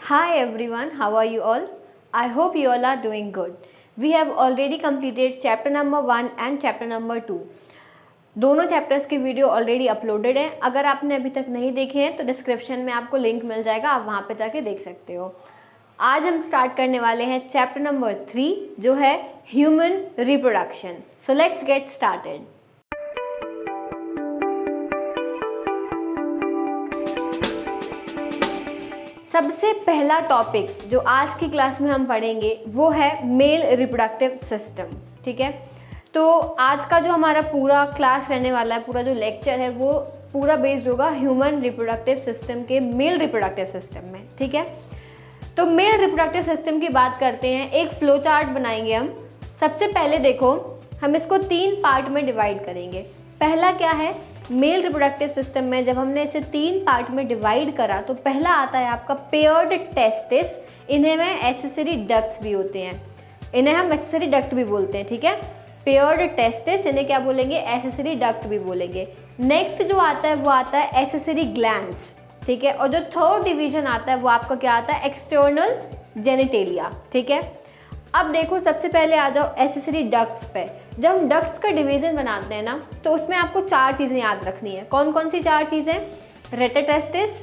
Hi everyone, how are you all? I hope you all are doing good. We have already completed chapter number 1 and chapter number 2. दोनों chapters की video already uploaded है. अगर आपने अभी तक नहीं देखे हैं तो डिस्क्रिप्शन में आपको लिंक मिल जाएगा, आप वहाँ पे जाके देख सकते हो. आज हम स्टार्ट करने वाले हैं चैप्टर नंबर 3 जो है human reproduction. So let's get started. सबसे पहला टॉपिक जो आज की क्लास में हम पढ़ेंगे वो है मेल रिप्रोडक्टिव सिस्टम. ठीक है, तो आज का जो हमारा पूरा क्लास रहने वाला है, पूरा जो लेक्चर है वो पूरा बेस्ड होगा ह्यूमन रिप्रोडक्टिव सिस्टम के मेल रिप्रोडक्टिव सिस्टम में. ठीक है, तो मेल रिप्रोडक्टिव सिस्टम की बात करते हैं. एक फ्लो चार्ट बनाएंगे हम. सबसे पहले देखो, हम इसको 3 पार्ट में डिवाइड करेंगे. पहला क्या है, मेल रिप्रोडक्टिव सिस्टम में जब हमने इसे 3 पार्ट में डिवाइड करा तो पहला आता है आपका पेयर्ड टेस्टिस. इन्हें में एक्सेसरी डक्ट्स भी होते हैं, इन्हें हम एक्सेसरी डक्ट भी बोलते हैं. ठीक है, पेयर्ड टेस्टिस, इन्हें क्या बोलेंगे, एक्सेसरी डक्ट भी बोलेंगे. नेक्स्ट जो आता है वो आता है एक्सेसरी ग्लैंड्स. ठीक है, और जो थर्ड डिवीजन आता है वो आपका क्या आता है, एक्सटर्नल जेनिटेलिया. ठीक है, अब देखो सबसे पहले आ जाओ एक्सेसरी डक्ट्स पे. जब हम डक्ट्स का डिवीजन बनाते हैं ना तो उसमें आपको 4 चीज़ें याद रखनी है. कौन कौन सी 4 चीज़ें, रेटाटेस्टिस,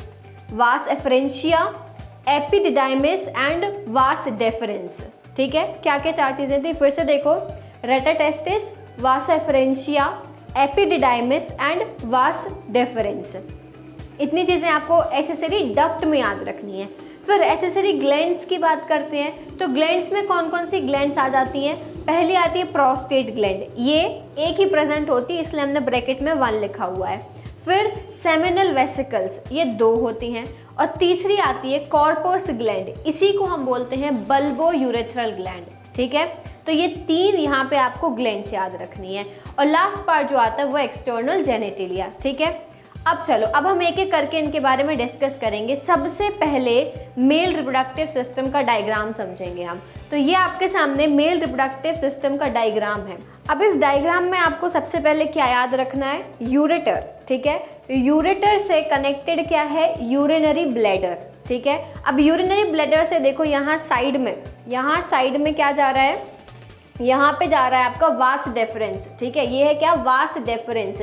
वास efferentia, epididymis and vas deference. ठीक है, क्या क्या 4 चीज़ें थी, फिर से देखो, रेटाटेस्टिस, वास efferentia, epididymis and vas deferens. इतनी चीज़ें आपको एक्सेसरी डक्ट में याद रखनी है. फिर एक्सेसरी ग्लैंड्स की बात करते हैं तो ग्लैंड्स में कौन कौन सी ग्लैंड्स आ जाती हैं. पहली आती है प्रोस्टेट ग्लैंड, ये एक ही प्रेजेंट होती है इसलिए हमने ब्रैकेट में 1 लिखा हुआ है. फिर सेमिनल वेसिकल्स, ये 2 होती हैं. और तीसरी आती है कॉर्पस ग्लैंड, इसी को हम बोलते हैं बल्बो यूरेथ्रल ग्लैंड. ठीक है, तो ये 3 यहाँ पे आपको ग्लैंड्स याद रखनी है. और लास्ट पार्ट जो आता है वो एक्सटर्नल जेनिटेलिया. ठीक है, अब चलो, अब हम एक एक करके इनके बारे में डिस्कस करेंगे. सबसे पहले मेल रिप्रोडक्टिव सिस्टम का डायग्राम समझेंगे हम. तो ये आपके सामने मेल रिप्रोडक्टिव सिस्टम का डायग्राम है. अब इस डायग्राम में आपको सबसे पहले क्या याद रखना है, यूरेटर. ठीक है, यूरेटर से कनेक्टेड क्या है, यूरिनरी ब्लैडर. ठीक है, अब यूरिनरी ब्लैडर से देखो यहाँ साइड में क्या जा रहा है, यहाँ पे जा रहा है आपका वास डेफरेंस. ठीक है, ये है क्या, वास डेफरेंस.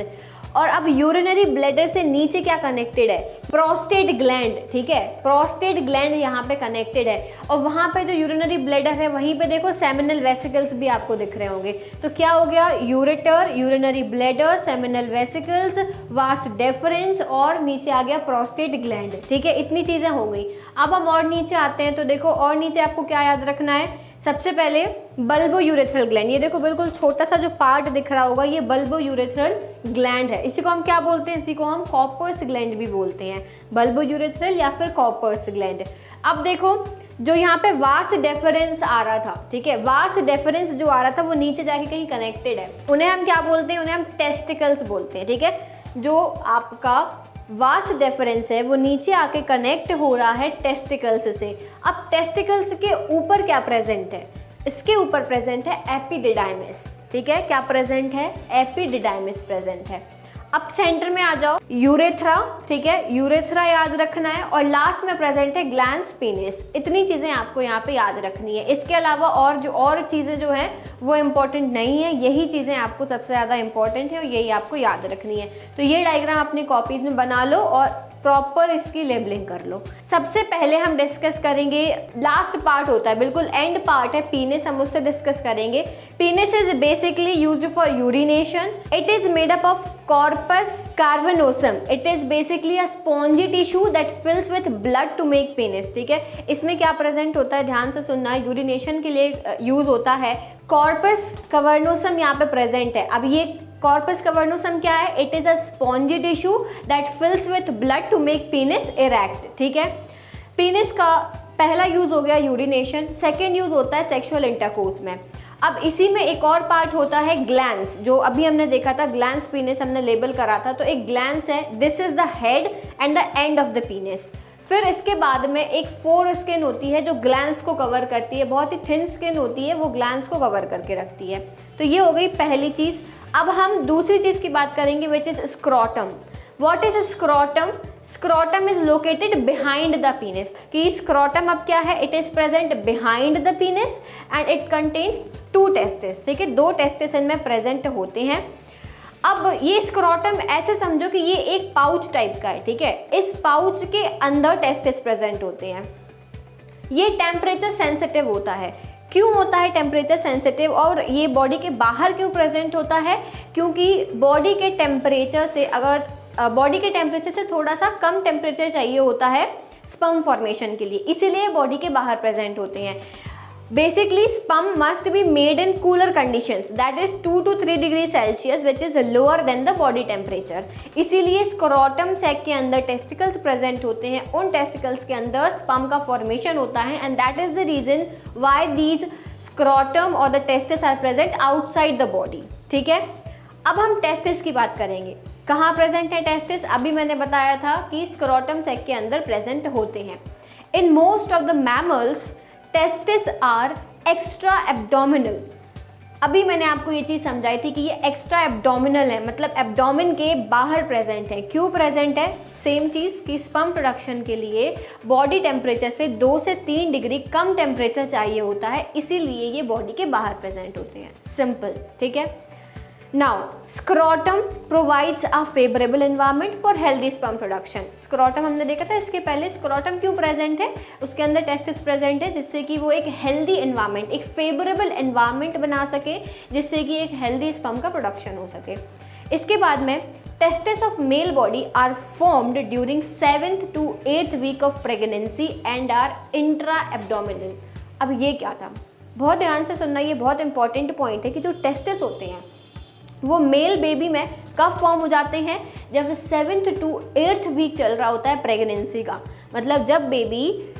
और अब यूरिनरी ब्लैडर से नीचे क्या कनेक्टेड है, प्रोस्टेट ग्लैंड. ठीक है, प्रोस्टेट ग्लैंड यहाँ पे कनेक्टेड है. और वहाँ पे जो यूरिनरी ब्लैडर है वहीं पे देखो सेमिनल वेसिकल्स भी आपको दिख रहे होंगे. तो क्या हो गया, ureter, urinary bladder, seminal vesicles, vas deferens और नीचे आ गया प्रोस्टेट ग्लैंड. ठीक है, इतनी चीज़ें हो गई. अब हम और नीचे आते हैं तो देखो, और नीचे आपको क्या याद रखना है, सबसे पहले बल्बो यूरेथ्रल ग्लैंड. ये देखो बिल्कुल छोटा सा जो पार्ट दिख रहा होगा, ये बल्बो यूरेथ्रल ग्लैंड है. इसी को हम क्या बोलते हैं, इसी को हम कॉपर्स ग्लैंड भी बोलते हैं, बल्बो यूरेथ्रल या फिर कॉपर्स ग्लैंड. अब देखो जो यहाँ पे वास डेफरेंस आ रहा था, ठीक है, वास डेफरेंस जो आ रहा था वो नीचे जाके कहीं कनेक्टेड है, उन्हें हम क्या बोलते हैं, उन्हें हम टेस्टिकल्स बोलते हैं. ठीक है, जो आपका वास डेफरेंस है वो नीचे आके कनेक्ट हो रहा है टेस्टिकल्स से. अब टेस्टिकल्स के ऊपर क्या प्रेजेंट है, इसके ऊपर प्रेजेंट है एपिडिडाइमिस. ठीक है, क्या प्रेजेंट है, एपिडिडाइमिस प्रेजेंट है. अब सेंटर में आ जाओ, यूरेथ्रा. ठीक है, यूरेथ्रा याद रखना है. और लास्ट में प्रेजेंट है ग्लैंड्स पेनिस. इतनी चीज़ें आपको यहाँ पे याद रखनी है. इसके अलावा और चीज़ें जो हैं वो इम्पोर्टेंट नहीं है, यही चीज़ें आपको सबसे ज़्यादा इंपॉर्टेंट है और यही आपको याद रखनी है. तो ये डायग्राम अपनी कॉपीज में बना लो और प्रॉपर इसकी लेबलिंग कर लो. सबसे पहले हम डिस्कस करेंगे, लास्ट पार्ट होता है, बिल्कुल एंड पार्ट है, पीनिस. हम उससे डिस्कस करेंगे. Penis is basically used for urination. It is made up of corpus cavernosum. It is basically a spongy tissue that fills with blood to make penis. ठीक है, इसमें क्या प्रेजेंट होता है, ध्यान से सुनना, यूरिनेशन के लिए यूज होता है. कॉर्पस कवर्नोसम यहाँ पे प्रेजेंट है. अब ये कॉर्पस कवर्नोसम क्या है, it is a spongy tissue that fills with blood to make penis erect. ठीक है, पेनिस का पहला यूज हो गया यूरिनेशन. सेकेंड यूज होता है सेक्सुअल इंटरकोर्स में. अब इसी में एक और पार्ट होता है ग्लैंड्स, जो अभी हमने देखा था, ग्लैंड्स पेनिस हमने लेबल करा था. तो एक ग्लैंड्स है, this is the head and the end of the penis. फिर इसके बाद में एक फोर स्किन होती है जो ग्लैंड्स को कवर करती है, बहुत ही थिन स्किन होती है, वो ग्लैंड्स को कवर करके रखती है. तो ये हो गई पहली चीज़. अब हम दूसरी चीज़ की बात करेंगे which is scrotum. What is scrotum, scrotum is located behind the penis, कि स्क्रोटम अब क्या है, it is present behind the penis and it contain 2 testis, ठीक है, 2 टेस्टिस इनमें प्रेजेंट होते हैं। अब ये स्क्रोटम ऐसे समझो कि ये एक पाउच टाइप का है, ठीक है, इस पाउच के अंदर टेस्टिस प्रेजेंट होते हैं। ये टेम्परेचर सेंसिटिव होता है। क्यों होता है टेम्परेचर सेंसिटिव और ये बॉडी के बाहर क्यों प्रेजेंट होता है? क्योंकि बॉडी के टेम्परेचर से थोड़ा सा कम टेम्परेचर चाहिए होता है स्पर्म फॉर्मेशन के लिए, इसीलिए बॉडी के बाहर प्रेजेंट होते हैं। Basically sperm must be made in cooler conditions, that is 2 to 3 degree Celsius which is lower than the body temperature. इसीलिए स्क्रोटम सैक के अंदर टेस्टिकल्स प्रेजेंट होते हैं, उन टेस्टिकल्स के अंदर स्पर्म का फॉर्मेशन होता है and that is the reason why these scrotum और the testis are present outside the body, ठीक है। अब हम टेस्टिस की बात करेंगे। कहाँ प्रेजेंट है टेस्टिस? अभी मैंने बताया था कि स्क्रोटम सैक के अंदर प्रेजेंट होते हैं। In most of the mammals testis are extra abdominal. अभी मैंने आपको ये चीज़ समझाई थी कि ये एक्स्ट्रा एब्डोमिनल है, मतलब एब्डोमिन के बाहर प्रेजेंट है। क्यों प्रेजेंट है? सेम चीज़ कि स्पर्म प्रोडक्शन के लिए बॉडी टेम्परेचर से 2 से 3 डिग्री कम टेम्परेचर चाहिए होता है, इसीलिए ये बॉडी के बाहर प्रेजेंट होते हैं। सिंपल, ठीक है। Now scrotum provides a favourable environment for healthy sperm production. Scrotum हमने देखा था इसके पहले, स्क्रोटम क्यों प्रेजेंट है, उसके अंदर टेस्टिस प्रेजेंट है जिससे कि वो एक हेल्दी एनवायरनमेंट, एक फेवरेबल एनवायरनमेंट बना सके जिससे कि एक हेल्दी स्पर्म का प्रोडक्शन हो सके। इसके बाद में testis of male body are formed during 7th to 8th week of pregnancy and are intra abdominal. अब ये क्या था, बहुत ध्यान से सुनना, ये बहुत इंपॉर्टेंट पॉइंट है कि जो टेस्टिस होते हैं वो मेल बेबी में कब फॉर्म हो जाते हैं? जब 7th to 8th वीक चल रहा होता है प्रेगनेंसी का, मतलब जब बेबी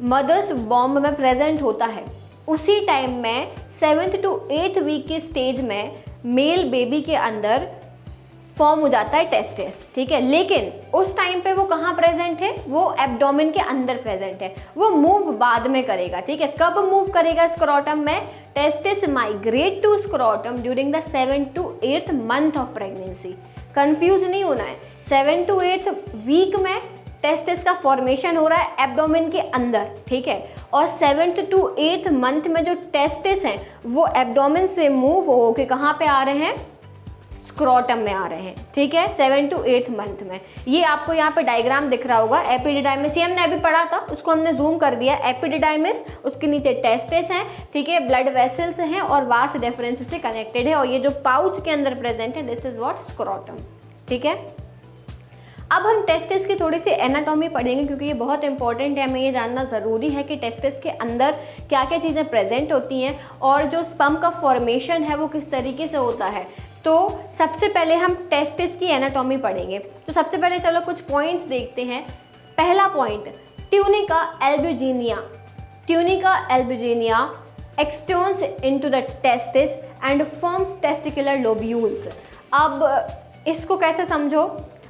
मदर्स वॉम्ब में प्रेजेंट होता है उसी टाइम में 7th to 8th वीक के स्टेज में मेल बेबी के अंदर फॉर्म हो जाता है टेस्टिस, ठीक है। लेकिन उस टाइम पे वो कहाँ प्रेजेंट है? वो एब्डोमेन के अंदर प्रेजेंट है। वो मूव बाद में करेगा, ठीक है। कब मूव करेगा स्क्रोटम में? Testis migrate to scrotum during the 7th to 8th month of pregnancy. Confuse नहीं होना है, 7th to 8th वीक में टेस्टिस का फॉर्मेशन हो रहा है एब्डोमेन के अंदर, ठीक है, और 7th to 8th मंथ में जो टेस्टिस हैं वो एब्डोमेन से मूव हो के कहाँ पे आ रहे हैं? स्क्रोटम में आ रहे हैं, ठीक है, 7th to 8th मंथ में। ये आपको यहाँ पे डायग्राम दिख रहा होगा, एपिडिडाइमिस, ये हमने अभी पढ़ा था, उसको हमने जूम कर दिया। एपिडिडाइमिस, उसके नीचे टेस्टिस हैं, ठीक है, ब्लड वेसल्स हैं और वास डेफरेंस से कनेक्टेड है, और ये जो पाउच के अंदर प्रेजेंट है दिस इज व्हाट? स्क्रोटम, ठीक है। अब हम टेस्टिस की थोड़ी सी एनाटॉमी पढ़ेंगे क्योंकि ये बहुत इंपॉर्टेंट है, हमें ये जानना ज़रूरी है कि टेस्टिस के अंदर क्या क्या चीज़ें प्रेजेंट होती हैं और जो स्पर्म का फॉर्मेशन है वो किस तरीके से होता है। तो सबसे पहले हम टेस्टिस की एनाटॉमी पढ़ेंगे। तो सबसे पहले चलो कुछ पॉइंट्स देखते हैं। पहला point, tunica albuginea. Tunica albuginea extends into the testis and forms testicular lobules. अब इसको कैसे समझो,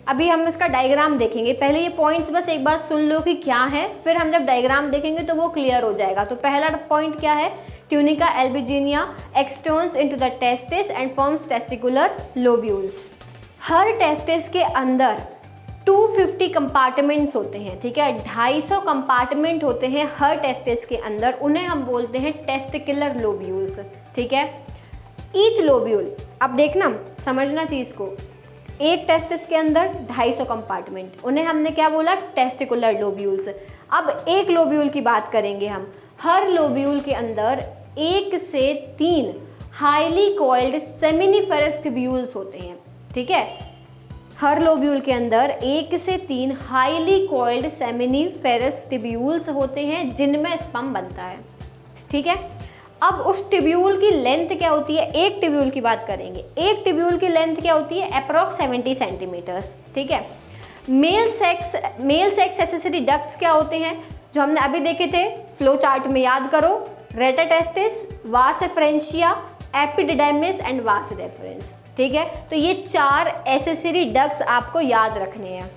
अभी हम इसका डायग्राम देखेंगे। पहले ये पॉइंट्स बस एक बार सुन लो कि क्या है, फिर हम जब डायग्राम देखेंगे तो वो क्लियर हो जाएगा। तो पहला पॉइंट क्या है? Tunica albuginea extends into the testis and forms testicular lobules. हर टेस्टिस के अंदर 250 कंपार्टमेंट्स होते हैं, ठीक है, 250 कंपार्टमेंट होते हैं हर टेस्टिस के अंदर, उन्हें हम बोलते हैं टेस्टिकुलर लोब्यूल्स, ठीक है। ईच लोब्यूल, अब देखना समझना चीज़ को, एक टेस्टिस के अंदर 250 कंपार्टमेंट, उन्हें हमने क्या बोला? Testicular lobules. अब एक लोब्यूल की बात करेंगे हम। हर लोब्यूल के अंदर 1 से 3 हाईली कॉइल्ड सेमिनिफेरस ट्यूब्यूल्स होते हैं, ठीक है। हर लोब्यूल के अंदर 1 से 3 हाईली कॉइल्ड सेमिनिफेरस ट्यूब्यूल्स होते हैं जिनमें स्पर्म बनता है, ठीक है। अब उस ट्यूब्यूल की लेंथ क्या होती है? एक ट्यूब्यूल की बात करेंगे, एक ट्यूब्यूल की लेंथ क्या होती है? अप्रॉक्स 70 सेंटीमीटर्स, ठीक है। मेल सेक्स एक्सेसरी डक्ट्स क्या होते हैं जो हमने अभी देखे थे फ्लो चार्ट में, याद करो, रेटा testis, vasa efferentia, epididymis and vas deference, ठीक है। तो ये 4 एक्सेसरी डक्ट्स आपको याद रखने हैं।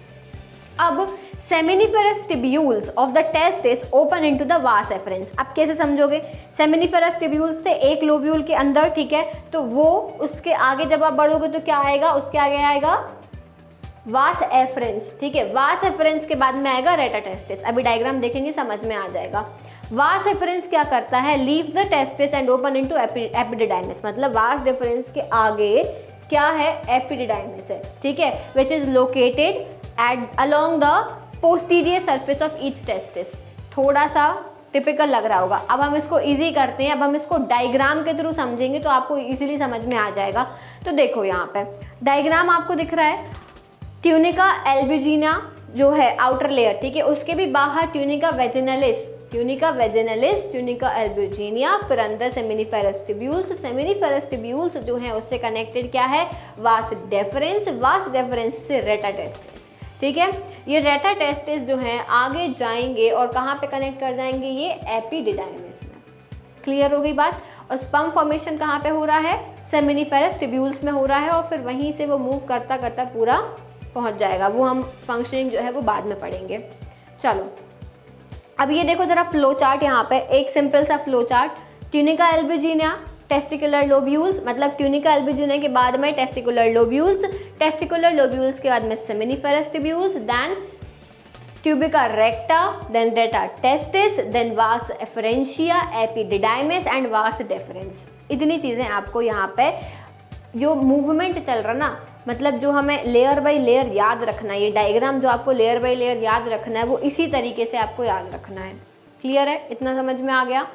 अब seminiferous tubules of the testis open into the वास एफरेंस। अब कैसे समझोगे? सेमिनिफेरस ट्यूब्यूल्स थे एक लोब्यूल के अंदर, ठीक है, तो वो उसके आगे जब आप बढ़ोगे तो क्या आएगा? उसके आगे आएगा वास एफरेंस, ठीक है। वास एफरेंस के बाद में आएगा रेटा टेस्टिस। अभी डायग्राम देखेंगे समझ में आ जाएगा। वास एफरेंस क्या करता है, leave the testis and open into epididymis, मतलब वास डिफरेंस के आगे क्या है, एपिडिडाइमिस है, ठीक है, which is located at along the posterior surface of each testis. थोड़ा सा टिपिकल लग रहा होगा। अब हम इसको इजी करते हैं, अब हम इसको डायग्राम के थ्रू समझेंगे तो आपको इजीली समझ में आ जाएगा। तो देखो यहाँ पे डायग्राम आपको दिख रहा है, ट्यूनिका एल्ब्यूजिना जो है आउटर लेयर, ठीक है, उसके भी बाहर ट्यूनिका वेजिनलिस, ट्यूनिका वेजिनलिस, ट्यूनिका एल्ब्यूजिनिया, फिर अंदर सेमिनिफेरस ट्यूब्यूल्स, सेमिनिफेरस ट्यूब्यूल्स जो है उससे कनेक्टेड क्या है, वास डेफरेंस, वास डेफरेंस से रेटा टेस्टिस, ठीक है। ये रेटा टेस्टिस जो है आगे जाएंगे और कहाँ पे कनेक्ट कर जाएंगे, ये एपिडिडाइमिस में। क्लियर हो गई बात। और स्पर्म फॉर्मेशन कहाँ पे हो रहा है, सेमिनिफेरस ट्यूब्यूल्स में हो रहा है, और फिर वहीं से वो मूव करता करता पूरा पहुँच जाएगा। वो हम फंक्शनिंग जो है वो बाद में पढ़ेंगे। चलो अब ये देखो जरा फ्लो चार्ट, यहाँ पे एक सिंपल सा flow chart. Tunica albuginea, testicular lobules, मतलब ट्यूनिका एल्ब्यूजिना के बाद में टेस्टिकुलर लोब्यूल्स, टेस्टिकुलर लोब्यूल्स के बाद में seminiferous tubules, then tubuli recta, then rete testis, then vasa efferentia, epididymis and vas deferens. इतनी चीज़ें आपको यहाँ पे जो मूवमेंट चल रहा ना, मतलब जो हमें लेयर बाय लेयर याद रखना है, ये डायग्राम जो आपको लेयर बाय लेयर याद रखना है वो इसी तरीके से आपको याद रखना है। क्लियर है, इतना समझ में आ गया।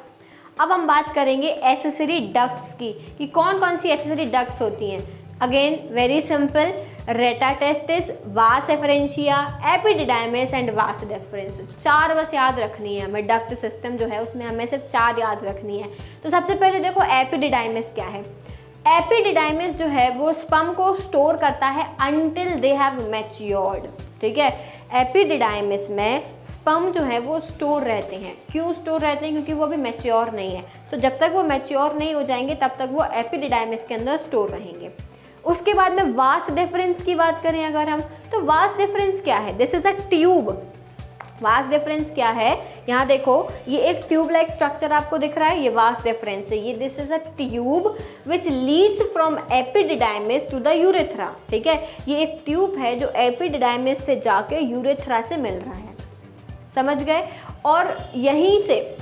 अब हम बात करेंगे एसेसरी डक्ट्स की, कि कौन कौन सी एसेसरी डक्ट्स होती हैं। अगेन वेरी सिंपल, रेटा testis, vasa efferentia, epididymis and vas deference. 4 बस याद रखनी है हमें, डक्ट सिस्टम जो है उसमें हमें सिर्फ 4 याद रखनी है। तो सबसे पहले देखो एपिडिडाइमिस क्या है। एपिडिडाइमिस जो है वो स्पर्म को स्टोर करता है अंटिल दे हैव मैच्योर्ड, ठीक है। एपिडिडाइमिस में स्पर्म जो है वो स्टोर रहते हैं। क्यों स्टोर रहते हैं, क्योंकि वो अभी मैच्योर नहीं है। तो जब तक वो मैच्योर नहीं हो जाएंगे तब तक वो एपिडिडाइमिस के अंदर स्टोर रहेंगे। उसके बाद में वास डिफरेंस की बात करें अगर हम, तो वास डिफरेंस क्या है, this is a tube. Vas deferens क्या है, यहाँ देखो ये एक ट्यूब लाइक स्ट्रक्चर आपको दिख रहा है, ये वास डिफरेंस है। ये this is a tube which leads from epididymis to the urethra, ठीक है। ये एक ट्यूब है जो एपिडिडाइमिस से जाके यूरेथ्रा से मिल रहा है, समझ गए। और यहीं से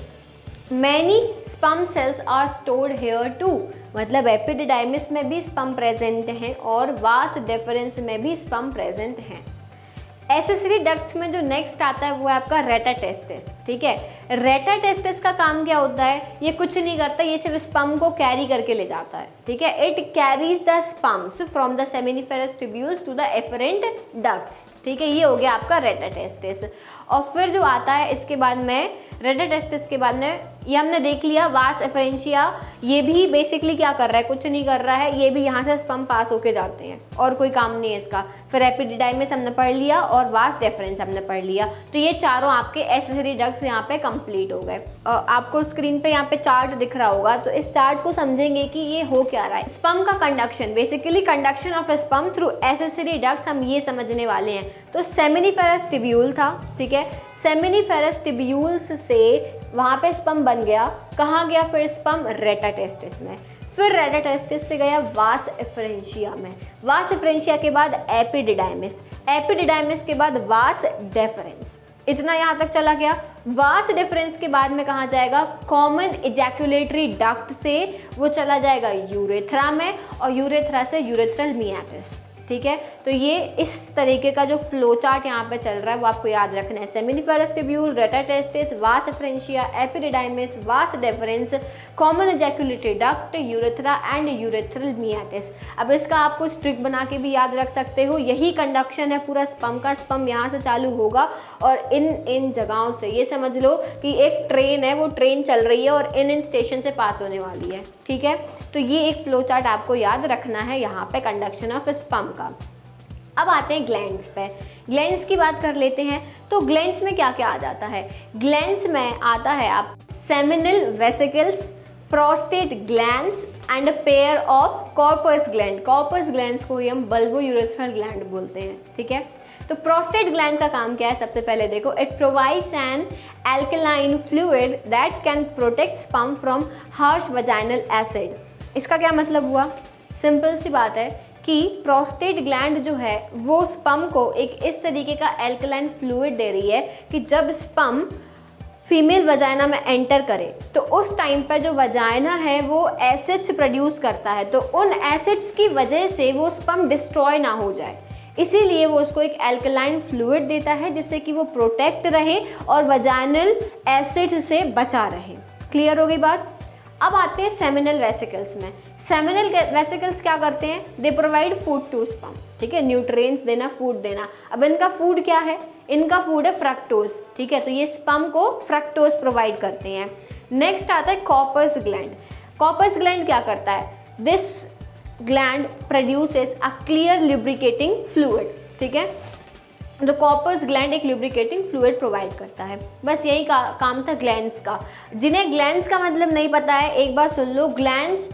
many sperm cells are stored here too, मतलब एपिडिडाइमिस में भी स्पर्म प्रेजेंट हैं और वास डिफरेंस में भी स्पर्म प्रेजेंट हैं। एसेसरी डक्ट्स में जो नेक्स्ट आता है वो है आपका रेटा टेस्टिस, ठीक है। रेटा टेस्टिस का काम क्या होता है, ये कुछ नहीं करता, ये सिर्फ स्पर्म को कैरी करके ले जाता है, ठीक है। It carries the sperms from the seminiferous tubules to the efferent ducts, ठीक है। ये हो गया आपका रेटा टेस्टिस। और फिर जो आता है इसके बाद में रेटा टेस्टिस के बाद में, ये हमने देख लिया वास एफरेंशिया, ये भी बेसिकली क्या कर रहा है, कुछ नहीं कर रहा है, ये भी यहाँ से स्पर्म पास होके जाते हैं और कोई काम नहीं है इसका। फिर एपिडिडाइमिस हमने पढ़ लिया और वास डेफरेंस हमने पढ़ लिया। तो ये चारों आपके एसेसरी डक्ट्स यहाँ पे कंप्लीट हो गए। आपको स्क्रीन पे यहाँ पे चार्ट दिख रहा होगा, तो इस चार्ट को समझेंगे कि ये हो क्या रहा है। स्पर्म का conduction, basically conduction of sperm through accessory ducts हम ये समझने वाले हैं। तो सेमिनिफेरस ट्यूब्यूल था, ठीक है, सेमिनिफेरस ट्यूब्यूल्स से वहाँ पे स्पर्म बन गया, कहाँ गया फिर स्पर्म, रेटा टेस्टिस में। फिर रेटा टेस्टिस से गया वास एफरेंशिया में, वास एफरेंशिया के बाद एपिडिडाइमिस, एपिडिडाइमिस के बाद वास डेफरेंस। इतना यहाँ तक चला गया। वास डिफरेंस के बाद में कहाँ जाएगा, कॉमन इजैकुलेटरी डक्ट से वो चला जाएगा यूरेथ्रा में, और यूरेथ्रा से यूरेथ्रल मियाटिस, ठीक है। तो ये इस तरीके का जो फ्लो चार्ट यहाँ पे चल रहा है वो आपको याद रखना है। Seminiferous tubule, rete testis, vasa efferentia, epididymis, vas deferens, common ejaculatory duct, urethra and urethral meatus. अब इसका आप कुछ ट्रिक बना के भी याद रख सकते हो। यही कंडक्शन है पूरा स्पर्म का, स्पर्म यहाँ से चालू होगा और इन जगहों से, ये समझ लो कि एक ट्रेन है, वो ट्रेन चल रही है और इन स्टेशन से पास होने वाली है, ठीक है। तो ये एक फ्लो चार्ट आपको याद रखना है यहाँ पे कंडक्शन ऑफ स्पर्म का। अब आते हैं ग्लैंड्स पे। ग्लैंड्स की बात कर लेते हैं। तो ग्लैंड्स में क्या क्या आ जाता है, ग्लैंड्स में आता है आप seminal vesicles, prostate glands and pair of corpus gland. Corpus glands को ही हम बल्बो यूरेथ्रल ग्लैंड बोलते हैं, ठीक है। तो प्रोस्टेट ग्लैंड का काम क्या है, सबसे पहले देखो, it provides N alkaline fluid that can protect sperm from harsh vaginal acid. इसका क्या मतलब हुआ, सिंपल सी बात है कि प्रोस्टेट ग्लैंड जो है वो स्पर्म को एक इस तरीके का एल्कलाइन फ्लूइड दे रही है कि जब स्पर्म फीमेल वजाइना में एंटर करे तो उस टाइम पर जो वजाइना है वो एसिड्स प्रोड्यूस करता है, तो उन एसिड्स की वजह से वो स्पर्म डिस्ट्रॉय ना हो जाए, इसीलिए वो उसको एक एल्कलाइन फ्लूइड देता है जिससे कि वो प्रोटेक्ट रहे और वजाइनल एसिड से बचा रहे। क्लियर हो गई बात। अब आते हैं सेमिनल वेसिकल्स में। सेमिनल वेसिकल्स क्या करते हैं? They provide food to sperm, ठीक है, न्यूट्रिएंट्स देना, फूड देना। अब इनका फूड क्या है? इनका फूड है फ्रक्टोज, ठीक है, तो ये स्पर्म को फ्रक्टोज प्रोवाइड करते हैं। नेक्स्ट आता है कॉपर्स ग्लैंड। कॉपर्स ग्लैंड क्या करता है? This gland produces a clear lubricating fluid, ठीक है, तो कॉपर्स ग्लैंड एक लुब्रिकेटिंग फ्लूइड प्रोवाइड करता है। बस यही काम था ग्लैंड्स का। जिन्हें ग्लैंड्स का मतलब नहीं पता है, एक बार सुन लो। ग्लैंड्स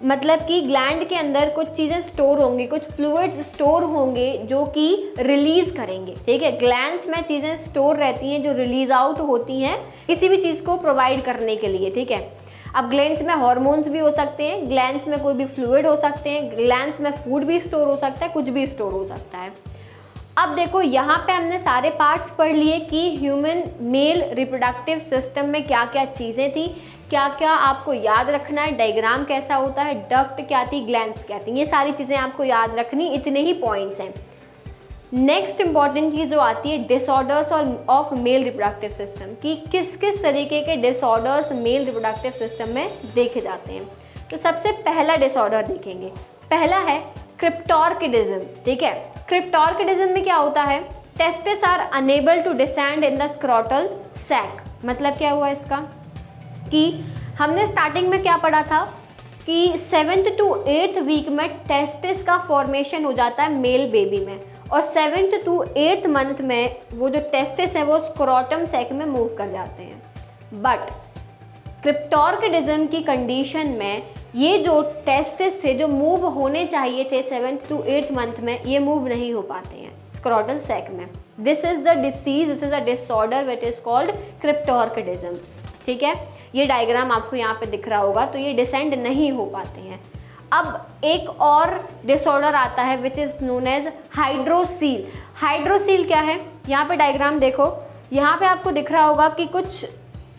मतलब कि ग्लैंड के अंदर कुछ चीज़ें स्टोर होंगी, कुछ फ्लूइड्स स्टोर होंगे जो कि रिलीज़ करेंगे, ठीक है। ग्लैंड्स में चीज़ें स्टोर रहती हैं जो रिलीज आउट होती हैं किसी भी चीज़ को प्रोवाइड करने के लिए, ठीक है। अब ग्लैंड्स में हार्मोन्स भी हो सकते हैं, ग्लैंड्स में कोई भी फ्लूइड हो सकते हैं, ग्लैंड्स में फूड भी स्टोर हो सकता है, कुछ भी स्टोर हो सकता है। अब देखो यहाँ पे हमने सारे पार्ट्स पढ़ लिए कि ह्यूमन मेल रिप्रोडक्टिव सिस्टम में क्या क्या चीज़ें थी, क्या क्या आपको याद रखना है, डायग्राम कैसा होता है, डक्ट क्या थी, ग्लैंड्स क्या थी, ये सारी चीज़ें आपको याद रखनी, इतने ही पॉइंट्स हैं। नेक्स्ट इंपॉर्टेंट चीज़ जो आती है disorders of male reproductive system, कि किस किस तरीके के डिसऑर्डर्स मेल रिप्रोडक्टिव सिस्टम में देखे जाते हैं। तो सबसे पहला डिसऑर्डर देखेंगे, पहला है क्रिप्टोर्किडिज्म, ठीक है। क्रिप्टोर्किडिज्म में क्या होता है? Testis are unable to descend in the scrotal sac. मतलब क्या हुआ इसका कि हमने स्टार्टिंग में क्या पढ़ा था कि 7th to 8th वीक में टेस्टिस का फॉर्मेशन हो जाता है मेल बेबी में, और 7th to 8th मंथ में वो जो टेस्टिस है वो स्क्रोटम सैक में मूव कर जाते हैं। बट क्रिप्टोर्किडिज्म की कंडीशन में ये जो टेस्टिस थे जो मूव होने चाहिए थे 7th to 8th मंथ में, ये मूव नहीं हो पाते हैं स्क्रोटल सैक में। This is the disease, this is a disorder which is called cryptorchidism, ठीक है। ये डायग्राम आपको यहाँ पे दिख रहा होगा, तो ये डिसेंड नहीं हो पाते हैं। अब एक और डिसऑर्डर आता है which is known as hydrocele. Hydrocele क्या है? यहाँ पे डायग्राम देखो, यहाँ पे आपको दिख रहा होगा कि कुछ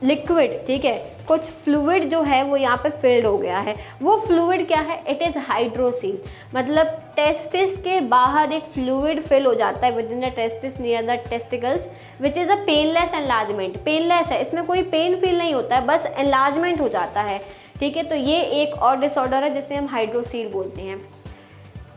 लिक्विड, ठीक है, कुछ फ्लूइड जो है वो यहाँ पे फिल्ड हो गया है। वो फ्लूइड क्या है? It is hydrocele. मतलब टेस्टिस के बाहर एक फ्लूइड फिल हो जाता है with in the testis near the testicles which is a painless enlargement. Painless है, इसमें कोई पेन फील नहीं होता है, बस एनलार्जमेंट हो जाता है, ठीक है। तो ये एक और डिसऑर्डर है जिसे हम हाइड्रोसील बोलते हैं।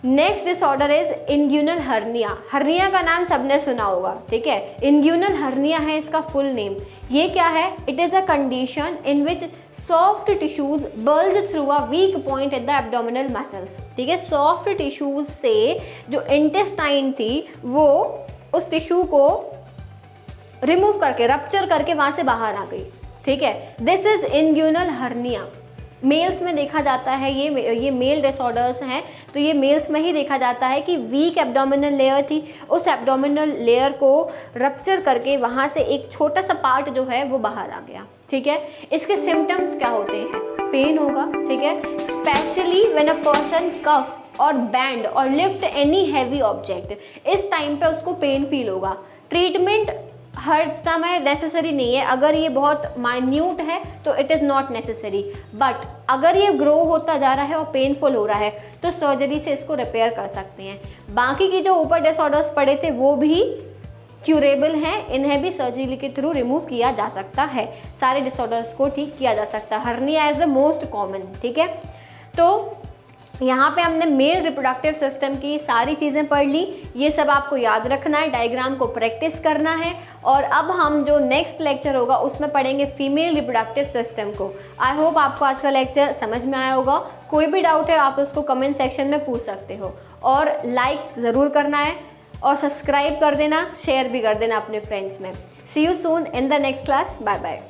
Next disorder is inguinal hernia. Hernia का नाम सबने सुना होगा, ठीक है। इंग्यूनल हर्निया है इसका फुल नेम। ये क्या है? It is a condition in which soft tissues bulge through a weak point at the abdominal muscles, ठीक है। सॉफ्ट टिश्यूज से जो इंटेस्टाइन थी वो उस टिश्यू को रिमूव करके, रप्चर करके वहाँ से बाहर आ गई, ठीक है। This is inguinal hernia. Males में देखा जाता है, ये मेल डिसऑर्डर्स हैं, तो ये मेल्स में ही देखा जाता है कि वीक एब्डोमिनल लेयर थी, उस एब्डोमिनल लेयर को रप्चर करके वहाँ से एक छोटा सा पार्ट जो है वो बाहर आ गया, ठीक है। इसके सिम्टम्स क्या होते हैं? पेन होगा, ठीक है, स्पेशली व्हेन अ पर्सन कफ और बैंड और लिफ्ट एनी हैवी ऑब्जेक्ट, इस टाइम पे उसको पेन फील होगा। ट्रीटमेंट हर समय नेसेसरी नहीं है, अगर ये बहुत माइन्यूट है तो it is not necessary, but अगर ये ग्रो होता जा रहा है और पेनफुल हो रहा है तो सर्जरी से इसको रिपेयर कर सकते हैं। बाकी की जो ऊपर डिसऑर्डर्स पड़े थे वो भी क्यूरेबल हैं, इन्हें भी सर्जरी के थ्रू रिमूव किया जा सकता है, सारे डिसऑर्डर्स को ठीक किया जा सकता है। Hernia is the most common, ठीक है। तो यहाँ पे हमने मेल रिप्रोडक्टिव सिस्टम की सारी चीज़ें पढ़ ली, ये सब आपको याद रखना है, डायग्राम को प्रैक्टिस करना है। और अब हम जो नेक्स्ट लेक्चर होगा उसमें पढ़ेंगे फीमेल रिप्रोडक्टिव सिस्टम को। आई होप आपको आज का लेक्चर समझ में आया होगा। कोई भी डाउट है आप उसको कमेंट सेक्शन में पूछ सकते हो, और लाइक ज़रूर करना है और सब्सक्राइब कर देना, शेयर भी कर देना अपने फ्रेंड्स में। See you soon in the next class, bye bye.